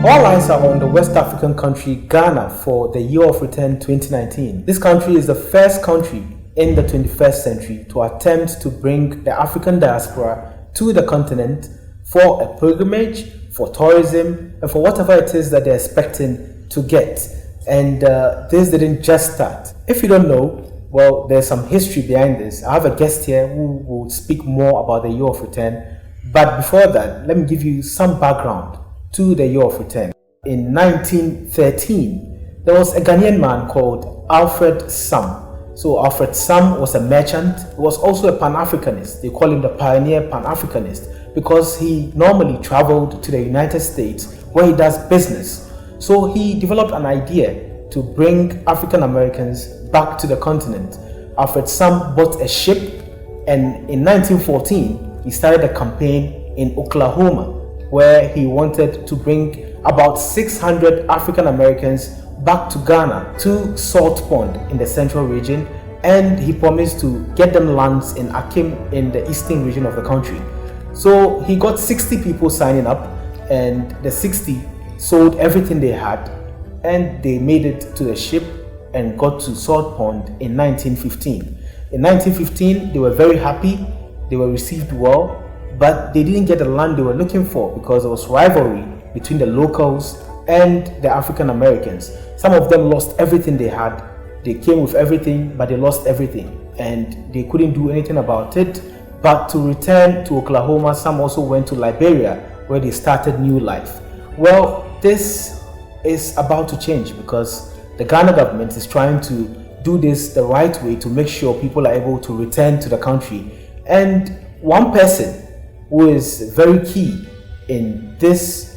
All eyes are on the West African country Ghana for the Year of Return 2019. This country is the first country in the 21st century to attempt to bring the African diaspora to the continent for a pilgrimage, for tourism, and for whatever it is that they're expecting to get. And this didn't just start. If you don't know, well, there's some history behind this. I have a guest here who will speak more about the Year of Return. But before that, let me give you some background to the Year of Return. In 1913, there was a Ghanaian man called Alfred Sam. So Alfred Sam was a merchant. He was also a Pan-Africanist. They call him the pioneer Pan-Africanist because he normally traveled to the United States where he does business. So he developed an idea to bring African Americans back to the continent. Alfred Sam bought a ship, and in 1914, he started a campaign in Oklahoma where he wanted to bring about 600 African Americans back to Ghana, to Salt Pond in the central region, and he promised to get them lands in Akim in the eastern region of the country. So he got 60 people signing up, and the 60 sold everything they had, and they made it to the ship and got to Salt Pond in 1915. In 1915, they were very happy, they were received well, but they didn't get the land they were looking for because there was rivalry between the locals and the African Americans. Some of them lost everything they had. They came with everything, but they lost everything, and they couldn't do anything about it. But to return to Oklahoma, some also went to Liberia, where they started new life. Well, this is about to change because the Ghana government is trying to do this the right way to make sure people are able to return to the country. And one person who is very key in this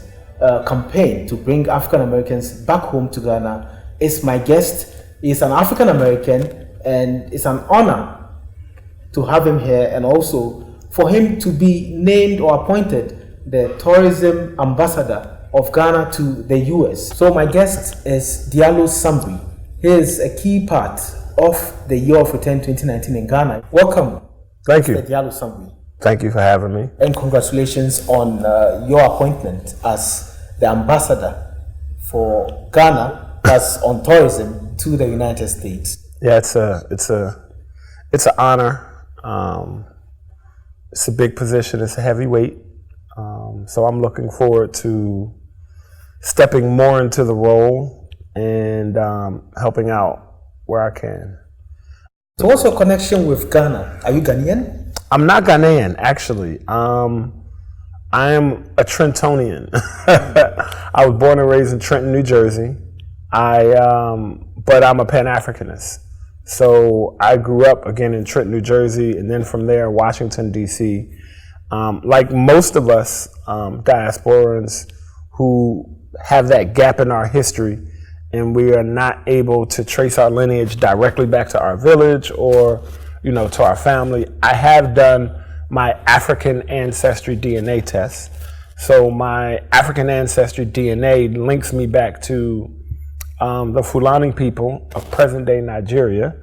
campaign to bring African Americans back home to Ghana is my guest. He's an African American, and it's an honor to have him here, and also for him to be named or appointed the tourism ambassador of Ghana to the US. So my guest is Diallo Sumbry. He is a key part of the Year of Return 2019 in Ghana. Welcome. Thank you. Mr. Diallo Sumbry. Thank you for having me. And congratulations on your appointment as the ambassador for Ghana as on tourism to the United States. Yeah, it's an honor. It's a big position. It's a heavy weight. So I'm looking forward to stepping more into the role and helping out where I can. So what's your connection with Ghana? Are you Ghanaian? I'm not Ghanaian, actually. I am a Trentonian. I was born and raised in Trenton, New Jersey. But I'm a Pan-Africanist. So I grew up again in Trenton, New Jersey, and then from there, Washington, D.C. Like most of us diasporans who have that gap in our history, and we are not able to trace our lineage directly back to our village or, to our family. I have done my African Ancestry DNA test. So my African Ancestry DNA links me back to the Fulani people of present-day Nigeria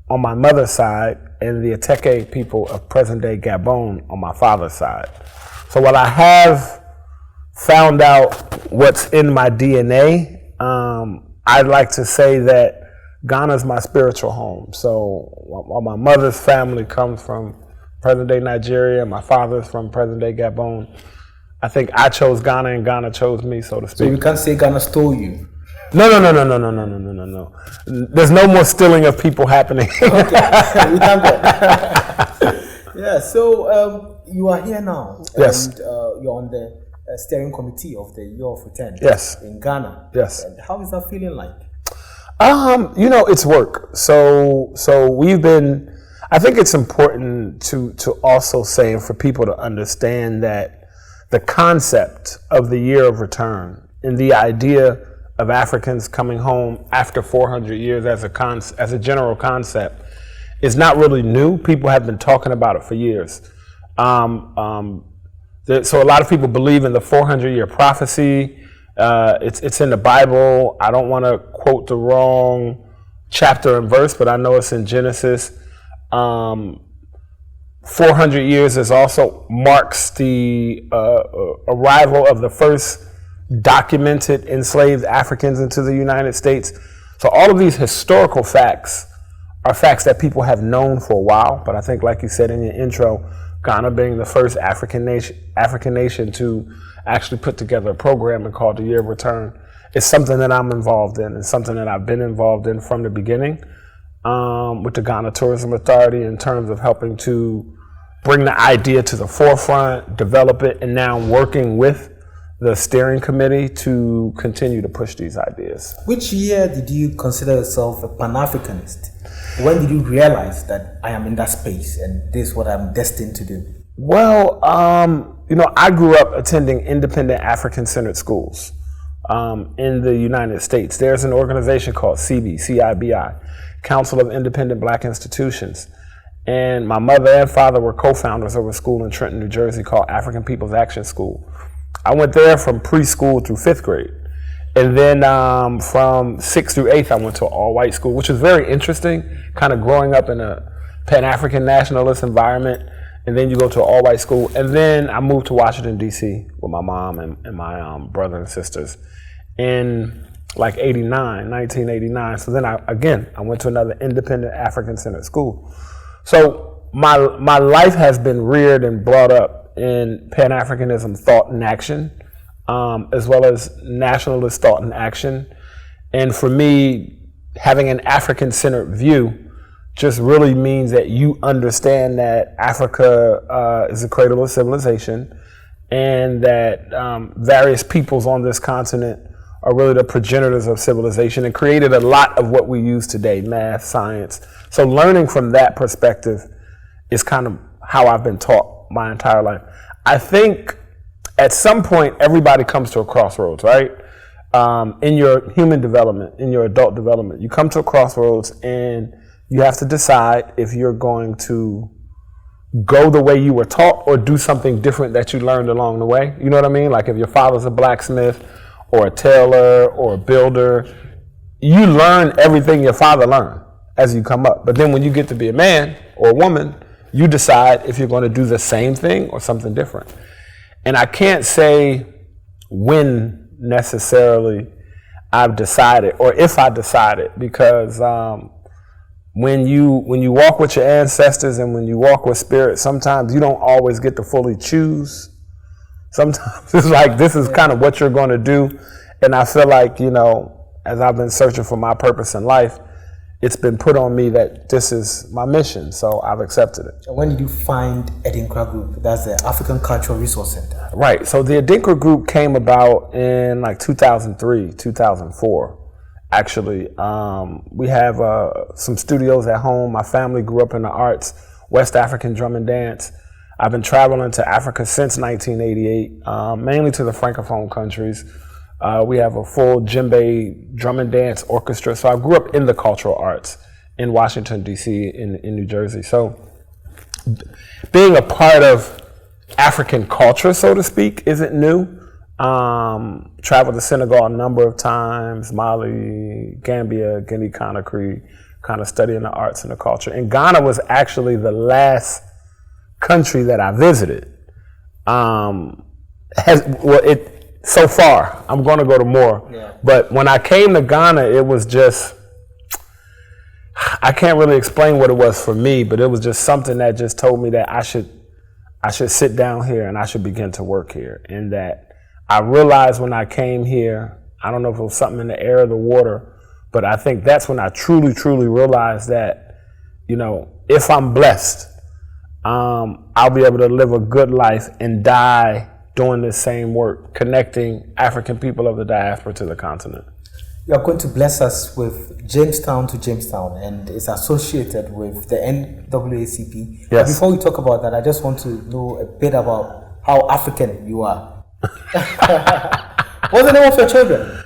on my mother's side, and the Ateke people of present-day Gabon on my father's side. So while I have found out what's in my DNA, I'd like to say that Ghana's my spiritual home. So while my mother's family comes from present-day Nigeria, my father's from present-day Gabon, I think I chose Ghana and Ghana chose me, so to speak. So you can't say Ghana stole you? No. There's no more stealing of people happening. Okay, we thank God. Yeah, so you are here now. Yes. And you're on the steering committee of the Year of Return. Yes. In Ghana. Yes. And how is that feeling like? It's work. So we've been, I think it's important to also say, and for people to understand, that the concept of the Year of Return and the idea of Africans coming home after 400 years as a general concept is not really new. People have been talking about it for years. So a lot of people believe in the 400-year prophecy. It's in the Bible. I don't want to quote the wrong chapter and verse, but I know it's in Genesis. 400 years is also marks the arrival of the first documented enslaved Africans into the United States. So all of these historical facts are facts that people have known for a while, but I think, like you said in your intro, Ghana being the first African nation to actually put together a program called the Year of Return is something that I'm involved in. It's something that I've been involved in from the beginning with the Ghana Tourism Authority in terms of helping to bring the idea to the forefront, develop it, and now working with the steering committee to continue to push these ideas. Which year did you consider yourself a Pan-Africanist? When did you realize that I am in that space and this is what I'm destined to do? Well, I grew up attending independent African-centered schools in the United States. There's an organization called CIBI, Council of Independent Black Institutions. And my mother and father were co-founders of a school in Trenton, New Jersey called African People's Action School. I went there from preschool through 5th grade. And then from 6th through 8th, I went to an all-white school, which was very interesting, kind of growing up in a Pan-African nationalist environment. And then you go to an all-white school. And then I moved to Washington, D.C. with my mom and my brother and sisters in like 1989. So then I went to another independent African-centered school. So my life has been reared and brought up in Pan-Africanism thought and action, as well as nationalist thought and action. And for me, having an African-centered view just really means that you understand that Africa is the cradle of civilization, and that various peoples on this continent are really the progenitors of civilization and created a lot of what we use today, math, science. So learning from that perspective is kind of how I've been taught my entire life. I think at some point everybody comes to a crossroads, right? In your human development, in your adult development, you come to a crossroads and you have to decide if you're going to go the way you were taught or do something different that you learned along the way. You know what I mean? Like if your father's a blacksmith or a tailor or a builder, you learn everything your father learned as you come up. But then when you get to be a man or a woman, you decide if you're going to do the same thing or something different. And I can't say when necessarily I've decided or if I decided, because when you walk with your ancestors and when you walk with spirit, sometimes you don't always get to fully choose. Sometimes it's like, this is kind of what you're going to do. And I feel like, as I've been searching for my purpose in life, it's been put on me that this is my mission, so I've accepted it. When did you find Adinkra Group? That's the African Cultural Resource Center. Right, so the Adinkra Group came about in like 2003, 2004, actually. We have some studios at home. My family grew up in the arts, West African drum and dance. I've been traveling to Africa since 1988, mainly to the Francophone countries. We have a full djembe drum and dance orchestra. So I grew up in the cultural arts in Washington, D.C., in New Jersey. So being a part of African culture, so to speak, isn't new. Traveled to Senegal a number of times, Mali, Gambia, Guinea-Conakry, kind of studying the arts and the culture. And Ghana was actually the last country that I visited. So far, I'm going to go to more. Yeah. But when I came to Ghana, it was just, I can't really explain what it was for me, but it was just something that just told me that I should sit down here and I should begin to work here. And that I realized when I came here, I don't know if it was something in the air or the water, but I think that's when I truly, truly realized that, if I'm blessed, I'll be able to live a good life and die doing the same work, connecting African people of the diaspora to the continent. You are going to bless us with Jamestown to Jamestown, and it's associated with the NACCP. Yes. Before we talk about that, I just want to know a bit about how African you are. What's the name of your children?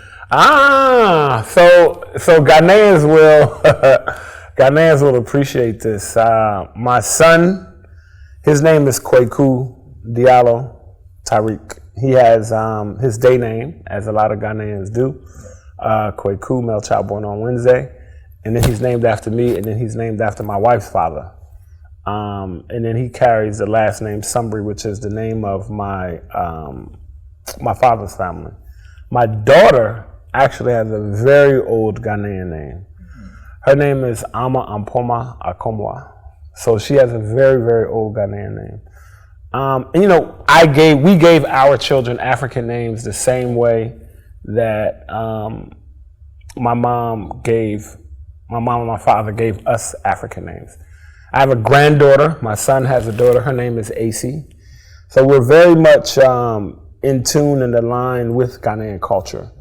So Ghanaians will appreciate this. My son, his name is Kweku Diallo Tariq. He has his day name, as a lot of Ghanaians do, Kweku, male child born on Wednesday. And then he's named after me, and then he's named after my wife's father. And then he carries the last name Sumbry, which is the name of my my father's family. My daughter actually has a very old Ghanaian name. Her name is Ama Ampoma Akomwa. So she has a very, very old Ghanaian name. And, you know, we gave our children African names the same way that my mom and my father gave us African names. I have a granddaughter. My son has a daughter. Her name is AC. So we're very much in tune and aligned with Ghanaian culture.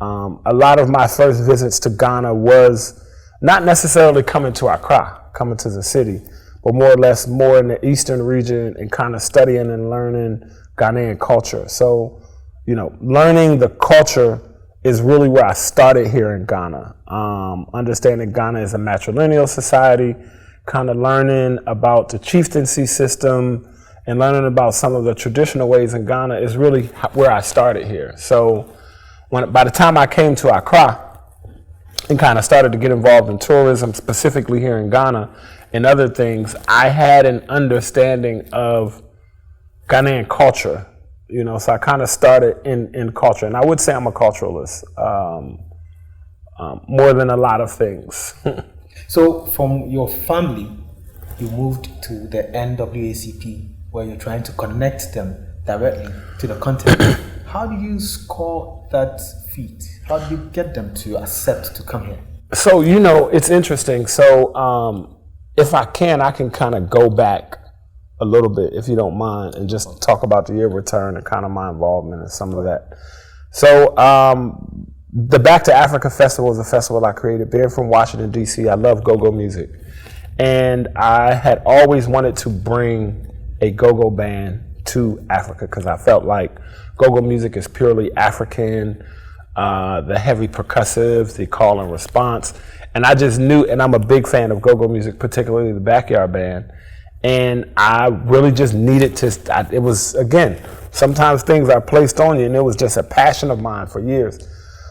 A lot of my first visits to Ghana was not necessarily coming to Accra, coming to the city, but more or less more in the eastern region and kind of studying and learning Ghanaian culture. So, you know, learning the culture is really where I started here in Ghana. Understanding Ghana is a matrilineal society, kind of learning about the chieftaincy system and learning about some of the traditional ways in Ghana is really where I started here. So by the time I came to Accra and kind of started to get involved in tourism, specifically here in Ghana and other things, I had an understanding of Ghanaian culture, you know, so I kind of started in culture. And I would say I'm a culturalist more than a lot of things. So from your family, you moved to the NACCP, where you're trying to connect them directly to the continent. How do you score that feat? How do you get them to accept to come here? So, you know, it's interesting. So if I can kind of go back a little bit, if you don't mind, and just talk about the year of return and kind of my involvement in some of that. So the Back to Africa Festival is a festival I created. Being from Washington, D.C., I love go-go music. And I had always wanted to bring a go-go band to Africa because I felt like go-go music is purely African, the heavy percussive, the call and response. And I just knew, and I'm a big fan of go-go music, particularly the backyard band. And I really just needed to, it was, again, sometimes things are placed on you, and it was just a passion of mine for years.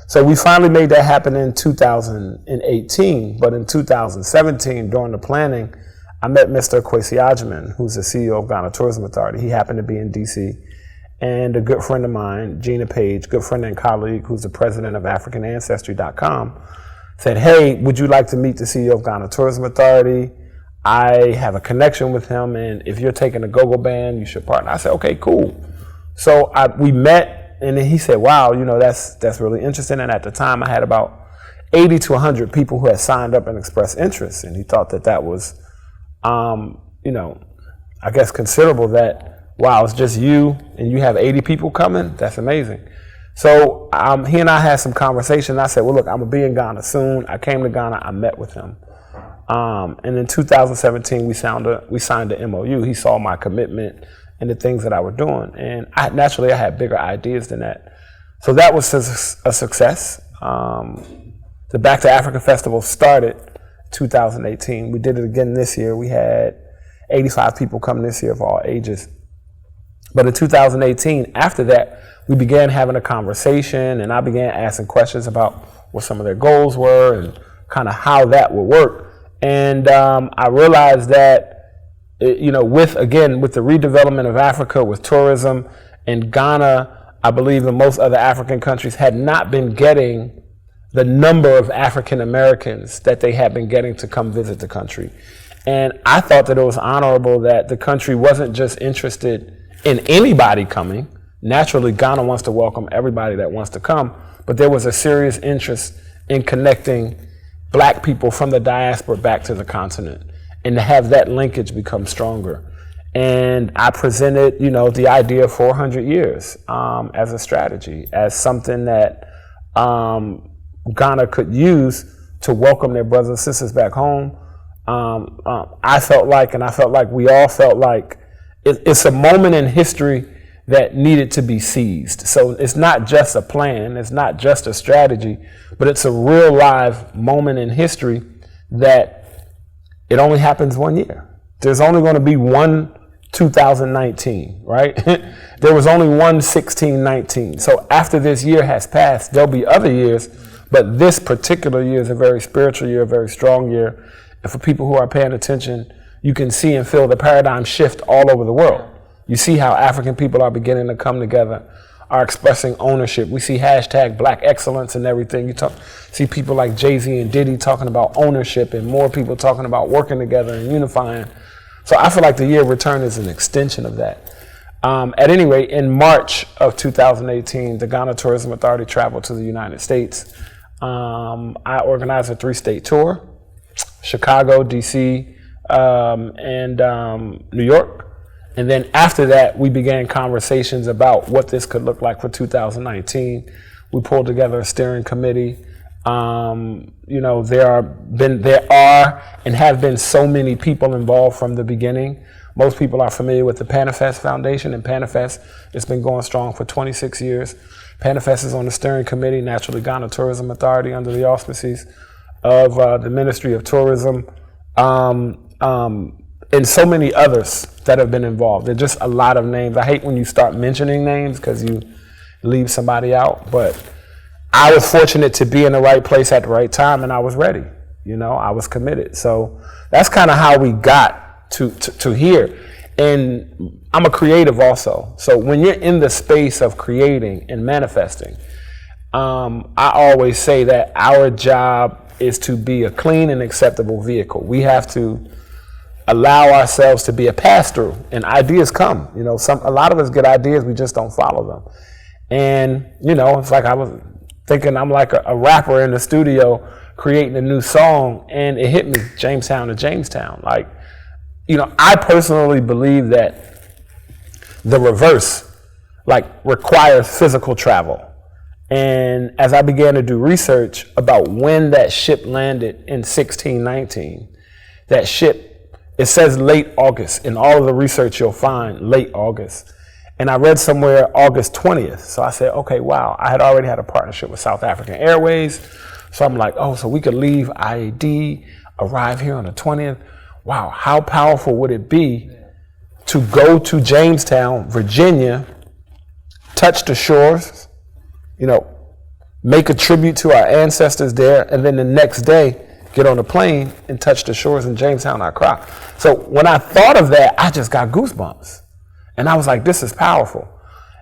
So we finally made that happen in 2018, but in 2017, during the planning, I met Mr. Akwei, who's the CEO of Ghana Tourism Authority. He happened to be in DC. And a good friend of mine, Gina Page, good friend and colleague, who's the president of African Ancestry.com, said, hey, would you like to meet the CEO of Ghana Tourism Authority? I have a connection with him, and if you're taking a go-go band, you should partner. I said, okay, cool. So we met. And then he said, wow, you know, that's really interesting. And at the time, I had about 80 to 100 people who had signed up and expressed interest. And he thought that was, you know, I guess considerable that, wow, it's just you and you have 80 people coming? That's amazing. So he and I had some conversation. I said, well, look, I'm going to be in Ghana soon. I came to Ghana. I met with him. And in 2017, we signed an MOU. He saw my commitment and the things that I were doing. And I had bigger ideas than that. So that was a success. The Back to Africa Festival started 2018. We did it again this year. We had 85 people come this year of all ages. But in 2018, after that, we began having a conversation, and I began asking questions about what some of their goals were and kind of how that would work. And I realized that, you know, with the redevelopment of Africa, with tourism, and Ghana, I believe in most other African countries, had not been getting the number of African Americans that they had been getting to come visit the country. And I thought that it was honorable that the country wasn't just interested in anybody coming. Naturally, Ghana wants to welcome everybody that wants to come, but there was a serious interest in connecting Black people from the diaspora back to the continent, and to have that linkage become stronger. And I presented, you know, the idea of 400 years as a strategy, as something that Ghana could use to welcome their brothers and sisters back home. I felt like we all felt like it's a moment in history that needed to be seized. So it's not just a plan, it's not just a strategy, but it's a real live moment in history that it only happens one year. There's only going to be one 2019, right? There was only one 1619. So after this year has passed, there'll be other years, but this particular year is a very spiritual year, a very strong year. And for people who are paying attention, you can see and feel the paradigm shift all over the world. You see how African people are beginning to come together, are expressing ownership. We see hashtag Black Excellence and everything. You see people like Jay-Z and Diddy talking about ownership, and more people talking about working together and unifying. So I feel like the year of return is an extension of that. At any rate, in March of 2018, the Ghana Tourism Authority traveled to the United States. I organized a 3-state tour: Chicago, DC, and New York. And then after that, we began conversations about what this could look like for 2019. We pulled together a steering committee. There are and have been so many people involved from the beginning. Most people are familiar with the Panifest Foundation, and Panifest has been going strong for 26 years. Panifest is on the steering committee, naturally Ghana Tourism Authority under the auspices of the Ministry of Tourism, and so many others that have been involved. There are just a lot of names. I hate when you start mentioning names because you leave somebody out, but I was fortunate to be in the right place at the right time, and I was ready. I was committed. So that's kind of how we got to here. And I'm a creative also. So when you're in the space of creating and manifesting, I always say that our job is to be a clean and acceptable vehicle. We have to allow ourselves to be a pass-through, and ideas come. A lot of us get ideas, we just don't follow them. And it's like I was thinking I'm like a rapper in the studio creating a new song, and it hit me, Jamestown to Jamestown. I personally believe that the reverse requires physical travel. And as I began to do research about when that ship landed in 1619, that ship, it says late August. In all of the research you'll find late August. And I read somewhere August 20th. So I said, okay, wow. I had already had a partnership with South African Airways. So I'm like, so we could leave IAD, arrive here on the 20th. Wow, how powerful would it be to go to Jamestown, Virginia, touch the shores, make a tribute to our ancestors there, and then the next day get on a plane and touch the shores in Jamestown, Accra. So when I thought of that, I just got goosebumps. And I was like, this is powerful.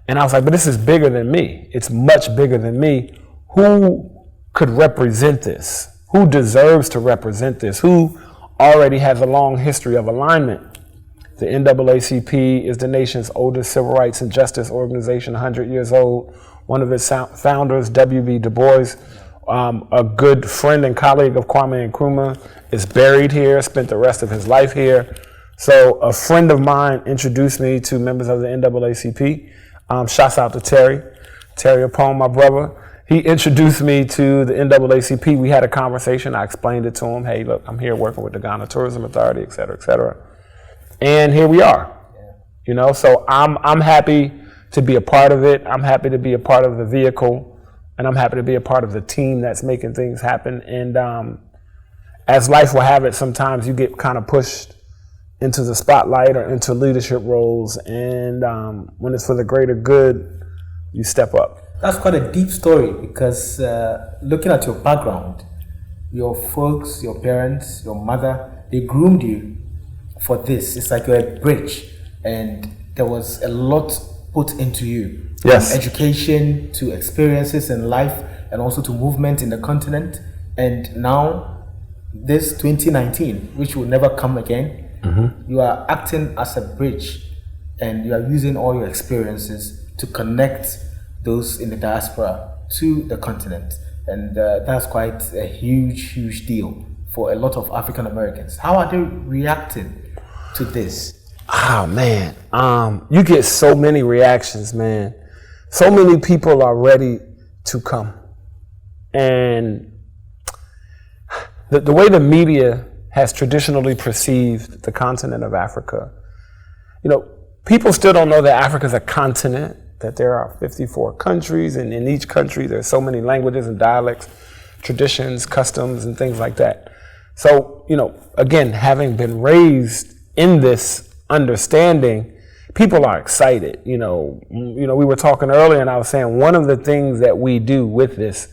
And I was like, but this is bigger than me. It's much bigger than me. Who could represent this? Who deserves to represent this? Who already has a long history of alignment? The NAACP is the nation's oldest civil rights and justice organization, 100 years old. One of its founders, W.B. Du Bois, a good friend and colleague of Kwame Nkrumah, is buried here, spent the rest of his life here. So a friend of mine introduced me to members of the NAACP. Shouts out to Terry Apone, my brother. He introduced me to the NAACP. We had a conversation. I explained it to him. Hey, look, I'm here working with the Ghana Tourism Authority, et cetera, et cetera. And here we are. So I'm happy to be a part of it. I'm happy to be a part of the vehicle, and I'm happy to be a part of the team that's making things happen. And as life will have it, sometimes you get kind of pushed into the spotlight or into leadership roles, and when it's for the greater good, you step up. That's quite a deep story, because looking at your background, your folks, your parents, your mother, they groomed you for this. It's like you're a bridge, and there was a lot put into you. Yes. From education to experiences in life, and also to movement in the continent. And now, this 2019, which will never come again, you are acting as a bridge, and you are using all your experiences to connect those in the diaspora to the continent. And that's quite a huge deal for a lot of African Americans. How are they reacting to this? Oh, man. You get so many reactions, man. So many people are ready to come. And the way the media has traditionally perceived the continent of Africa, people still don't know that Africa is a continent, that there are 54 countries, and in each country there's so many languages and dialects, traditions, customs, and things like that. So, again, having been raised in this understanding, people are excited. We were talking earlier, and I was saying one of the things that we do with this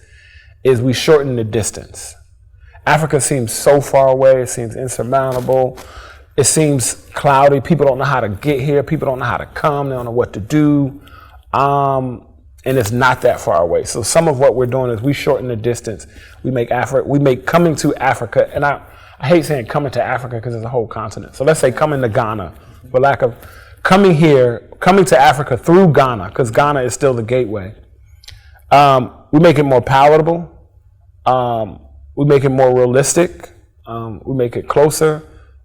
is we shorten the distance. Africa seems so far away, it seems insurmountable, it seems cloudy, people don't know how to get here, people don't know how to come, they don't know what to do. and it's not that far away. So some of what we're doing is we shorten the distance. We make coming to Africa, and I hate saying coming to Africa because it's a whole continent. So let's say coming to Ghana, for lack of coming to Africa through Ghana, because Ghana is still the gateway. We make it more palatable. We make it more realistic. We make it closer.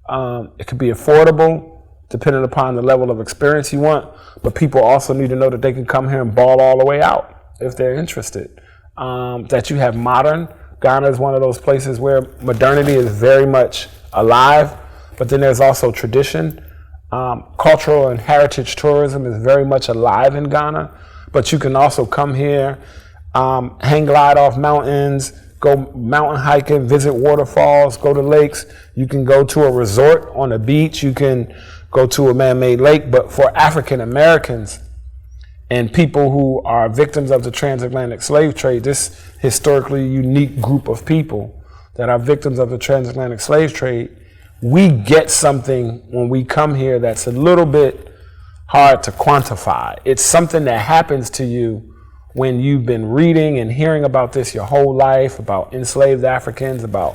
It could be affordable, depending upon the level of experience you want. But people also need to know that they can come here and ball all the way out if they're interested. That you have modern. Ghana is one of those places where modernity is very much alive, but then there's also tradition. Cultural and heritage tourism is very much alive in Ghana, but you can also come here, hang glide off mountains, go mountain hiking, visit waterfalls, go to lakes. You can go to a resort on a beach. You can go to a man-made lake. But for African Americans and people who are victims of the transatlantic slave trade, this historically unique group of people that are victims of the transatlantic slave trade, we get something when we come here that's a little bit hard to quantify. It's something that happens to you when you've been reading and hearing about this your whole life, about enslaved Africans, about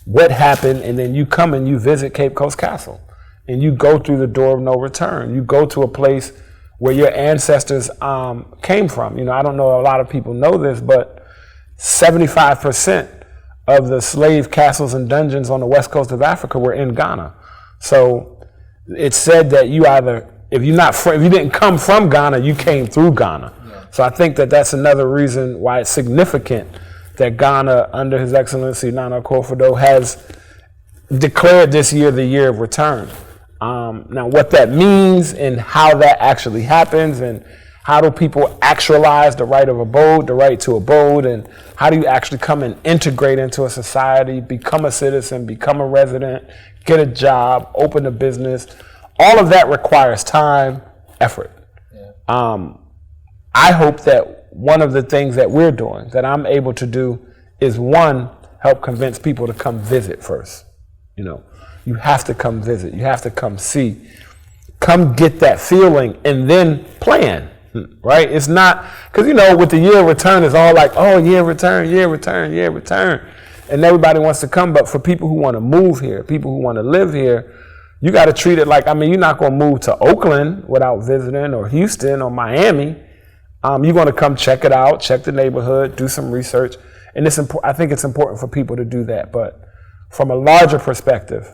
what happened, and then you come and you visit Cape Coast Castle, and you go through the door of no return. You go to a place where your ancestors came from. You know, I don't know a lot of people know this, but 75% of the slave castles and dungeons on the west coast of Africa were in Ghana. So it's said that you either, if you didn't come from Ghana, you came through Ghana. So I think that that's another reason why it's significant that Ghana, under His Excellency Nana Akufo-Addo, has declared this year the year of return. Now, what that means and how that actually happens, and how do people actualize the right of abode, the right to abode, and how do you actually come and integrate into a society, become a citizen, become a resident, get a job, open a business. All of that requires time, effort. Yeah. I hope that one of the things that we're doing, that I'm able to do, is one, help convince people to come visit first. You know, you have to come visit. You have to come see. Come get that feeling and then plan, right? It's not, because, you know, with the year of return, it's all like, oh, year of return, year of return, year of return. And everybody wants to come. But for people who want to move here, people who want to live here, you got to treat it like, I mean, you're not going to move to Oakland without visiting, or Houston or Miami. You're going to come check it out, check the neighborhood, do some research. And I think it's important for people to do that. But from a larger perspective,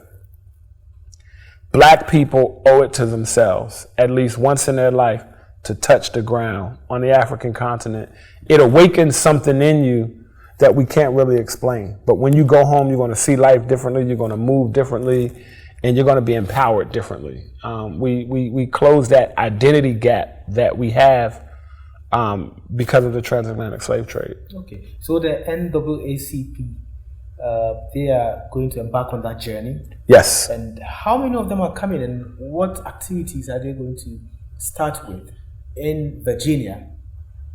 Black people owe it to themselves, at least once in their life, to touch the ground on the African continent. It awakens something in you that we can't really explain. But when you go home, you're going to see life differently, you're going to move differently, and you're going to be empowered differently. We close that identity gap that we have because of the transatlantic slave trade. Okay, so the NAACP, they are going to embark on that journey. Yes. And how many of them are coming, and what activities are they going to start with in Virginia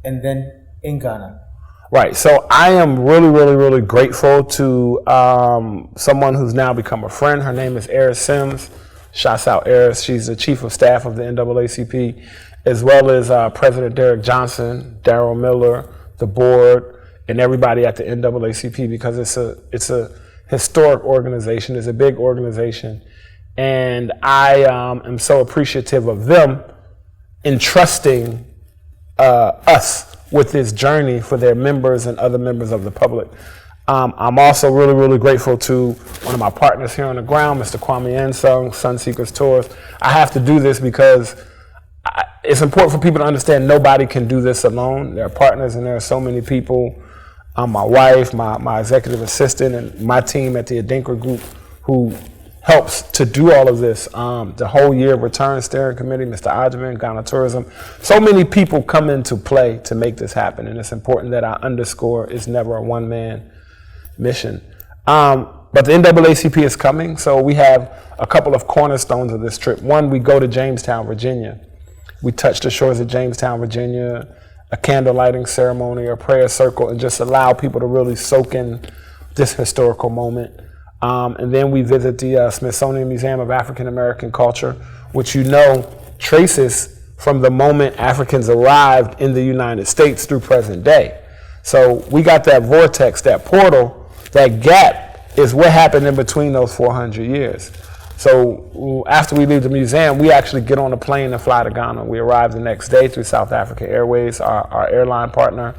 and then in Ghana? Right. So I am really, really, really grateful to someone who's now become a friend. Her name is Eris Sims. Shouts out Eris. She's the chief of staff of the NAACP, as well as President Derek Johnson, Darrell Miller, the board, and everybody at the NAACP, because it's a historic organization. It's a big organization. And I am so appreciative of them entrusting us with this journey for their members and other members of the public. I'm also really, really grateful to one of my partners here on the ground, Mr. Kwame Ensung, Sunseekers Tours. I have to do this because it's important for people to understand nobody can do this alone. There are partners, and there are so many people. My wife, my executive assistant, and my team at the Adinkra Group, who helps to do all of this. The whole year of return steering committee, Mr. Ajman, Ghana Tourism. So many people come into play to make this happen, and it's important that I underscore it's never a one-man mission. But the NAACP is coming, so we have a couple of cornerstones of this trip. One, we go to Jamestown, Virginia. We touch the shores of Jamestown, Virginia, a candle lighting ceremony or prayer circle, and just allow people to really soak in this historical moment. And then we visit the Smithsonian Museum of African American Culture, which, you know, traces from the moment Africans arrived in the United States through present day. So we got that vortex, that portal, that gap is what happened in between those 400 years. So after we leave the museum, we actually get on a plane and fly to Ghana. We arrive the next day through South Africa Airways, our airline partner.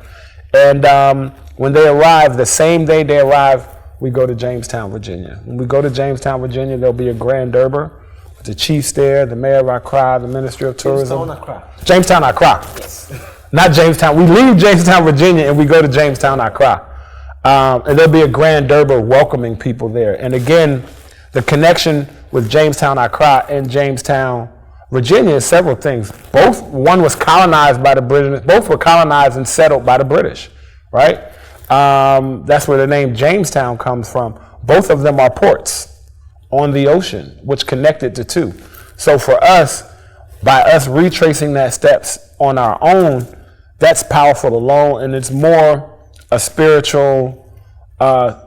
And when they arrive, the same day they arrive, we go to Jamestown, Virginia. When we go to Jamestown, Virginia, there'll be a grand durbar with the chiefs there, the mayor of Accra, the Ministry of Tourism. Jamestown, Accra. Yes. Not Jamestown. We leave Jamestown, Virginia, and we go to Jamestown, Accra. And there'll be a grand durbar welcoming people there. And again, the connection with Jamestown, Accra, and Jamestown, Virginia is several things. One was colonized by the British. Both were colonized and settled by the British, right? That's where the name Jamestown comes from. Both of them are ports on the ocean, which connected the two. So for us, by us retracing that steps on our own, that's powerful alone, and it's more a spiritual,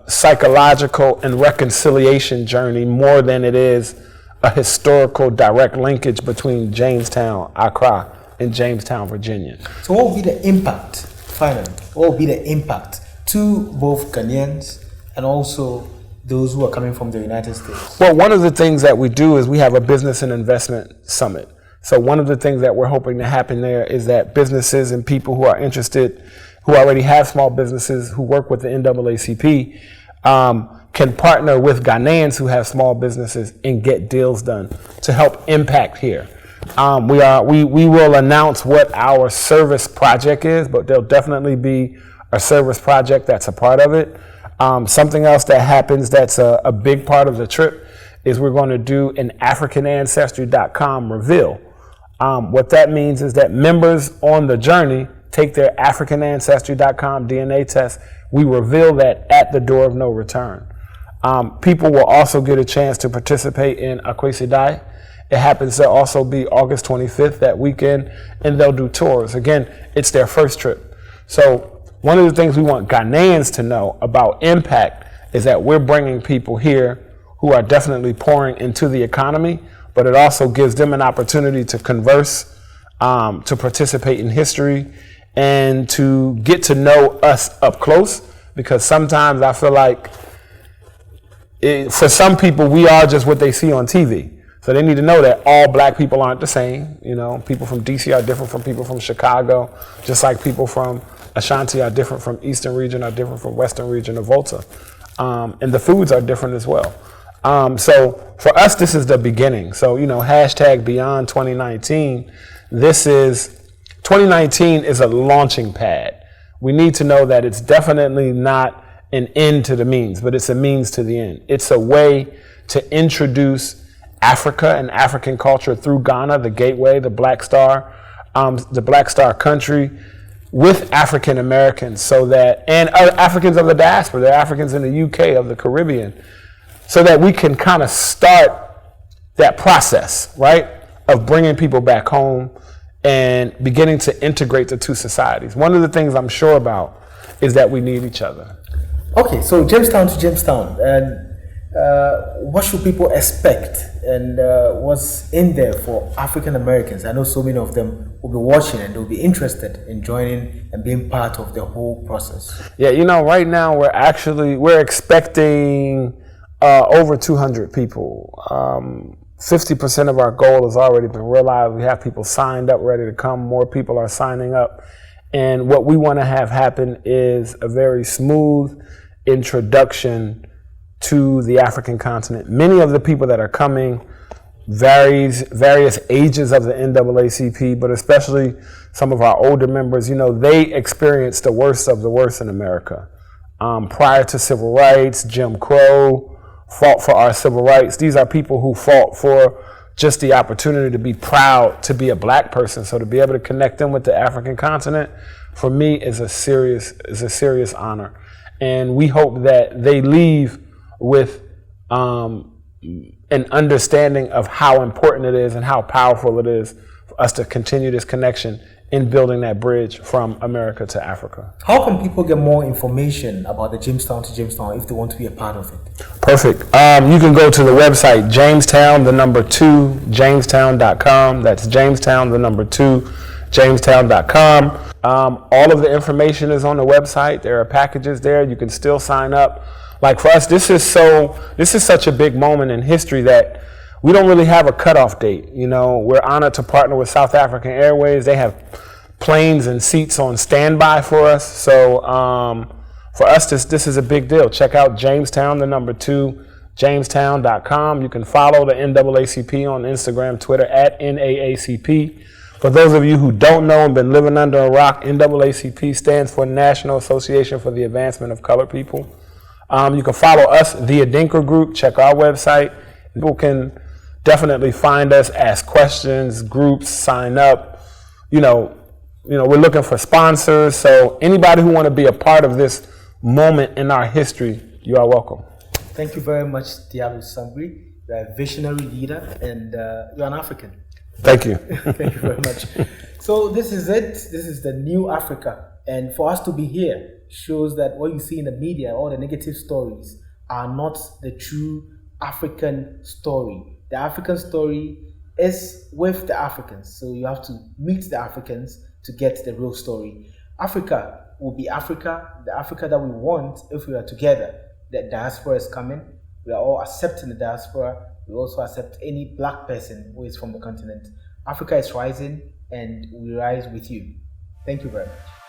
psychological, and reconciliation journey more than it is a historical direct linkage between Jamestown, Accra, and Jamestown, Virginia. So what will be the impact, finally, what will be the impact to both Ghanaians and also those who are coming from the United States? Well, one of the things that we do is we have a business and investment summit. So one of the things that we're hoping to happen there is that businesses and people who are interested, who already have small businesses, who work with the NAACP, can partner with Ghanaians who have small businesses and get deals done to help impact here. We will announce what our service project is, but there'll definitely be a service project that's a part of it. Something else that happens that's a big part of the trip is we're going to do an AfricanAncestry.com reveal. What that means is that members on the journey take their AfricanAncestry.com DNA test. We reveal that at the door of no return. People will also get a chance to participate in Akwei. It happens to also be August 25th that weekend, and they'll do tours. Again, it's their first trip. So one of the things we want Ghanaians to know about impact is that we're bringing people here who are definitely pouring into the economy, but it also gives them an opportunity to converse, to participate in history, and to get to know us up close, because sometimes I feel like for some people, we are just what they see on TV. So they need to know that all black people aren't the same. You know, people from DC are different from people from Chicago, just like people from Ashanti are different from Eastern region, are different from Western region of Volta. And the foods are different as well. So for us, this is the beginning. So, you know, hashtag beyond 2019, 2019 is a launching pad. We need to know that it's definitely not an end to the means, but it's a means to the end. It's a way to introduce Africa and African culture through Ghana, the gateway, the Black Star country, with African Americans, so that, and Africans of the diaspora, they're Africans in the UK, of the Caribbean, so that we can kind of start that process, right, of bringing people back home and beginning to integrate the two societies. One of the things I'm sure about is that we need each other. Okay, so Jamestown to Jamestown, and what should people expect, and what's in there for African Americans? I know so many of them will be watching and they'll be interested in joining and being part of the whole process. Yeah, you know, right now we're expecting over 200 people. 50% of our goal has already been realized. We have people signed up, ready to come. More people are signing up. And what we want to have happen is a very smooth introduction to the African continent. Many of the people that are coming, various ages of the NAACP, but especially some of our older members, you know, they experienced the worst of the worst in America. Prior to civil rights, Jim Crow, fought for our civil rights. These are people who fought for just the opportunity to be proud to be a black person. So to be able to connect them with the African continent, for me, is a serious honor. And we hope that they leave with an understanding of how important it is and how powerful it is for us to continue this connection in building that bridge from America to Africa. How can people get more information about the Jamestown to Jamestown if they want to be a part of it? Perfect. You can go to the website Jamestown, 2, Jamestown.com. That's Jamestown, 2, Jamestown.com. All of the information is on the website. There are packages there. You can still sign up. Like for us, this is such a big moment in history that we don't really have a cutoff date. You know, we're honored to partner with South African Airways. They have planes and seats on standby for us. So for us, this is a big deal. Check out Jamestown, 2, Jamestown.com. You can follow the NAACP on Instagram, Twitter at NAACP. For those of you who don't know and been living under a rock, NAACP stands for National Association for the Advancement of Colored People. You can follow us, the Adinkra Group. Check our website. People can definitely find us, ask questions, groups, sign up. You know, we're looking for sponsors. So anybody who want to be a part of this moment in our history, you are welcome. Thank you very much, Diallo Sumbry. You're a visionary leader, and you're an African. Thank you. Thank you very much. So this is it. This is the new Africa. And for us to be here shows that what you see in the media, all the negative stories, are not the true African story. The African story is with the Africans. So you have to meet the Africans to get the real story. Africa will be Africa, the Africa that we want if we are together. The diaspora is coming. We are all accepting the diaspora. We also accept any black person who is from the continent. Africa is rising, and we rise with you. Thank you very much.